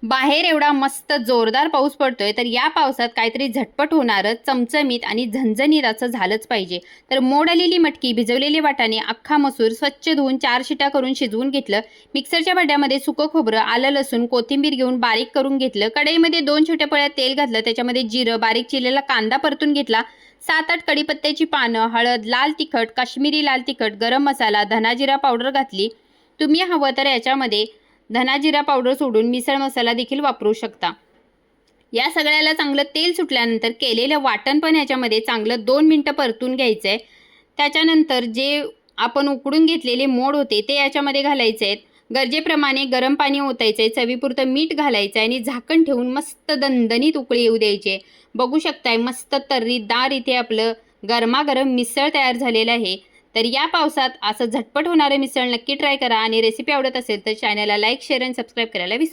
बाहेर एवढा मस्त जोरदार पाऊस पडतोय, तर या पावसात काहीतरी झटपट होणारं, चमचमीत आणि झणझणीत असं झालंच पाहिजे. तर मोड आलेली मटकी, भिजवलेले वाटाणे, अख्खा मसूर स्वच्छ धुवून 4 शिट्या करून शिजवून घेतलं. मिक्सरच्या भांड्यामध्ये सुकं खोबरं, आलं, लसूण, कोथिंबीर घेऊन बारीक करून घेतलं. कढईमध्ये 2 छोट्या पळ्या तेल घातलं. त्याच्यामध्ये जिरं, बारीक चिरलेला कांदा परतून घेतला. 7-8 कढीपत्त्याची पानं, हळद, लाल तिखट, काश्मीरी लाल तिखट, गरम मसाला, धना जिरा पावडर घातली. तुम्ही हवं तर याच्यामध्ये धना जिरा पावडर सोडून मिसळ मसाला देखील वापरू शकता. या सगळ्याला चांगलं तेल सुटल्यानंतर केलेलं वाटण पण याच्यामध्ये चांगलं 2 मिनिटं परतून घ्यायचं आहे. त्याच्यानंतर जे आपण उकडून घेतलेले मोड होते ते याच्यामध्ये घालायचे आहेत. गरजेप्रमाणे गरम पाणी ओतायचं आहे. चवीपुरतं मीठ घालायचं आहे आणि झाकण ठेवून मस्त दणदणीत उकळी येऊ द्यायची. बघू शकताय मस्त तर्रीदार इथे आपलं गरमागरम मिसळ तयार झालेलं आहे. तर या पावसात असं झटपट होणारं मिसळ नक्की ट्राय करा आणि रेसिपी आवडत असेल तर चॅनलला लाईक, शेअर आणि सबस्क्राईब करायला विसरू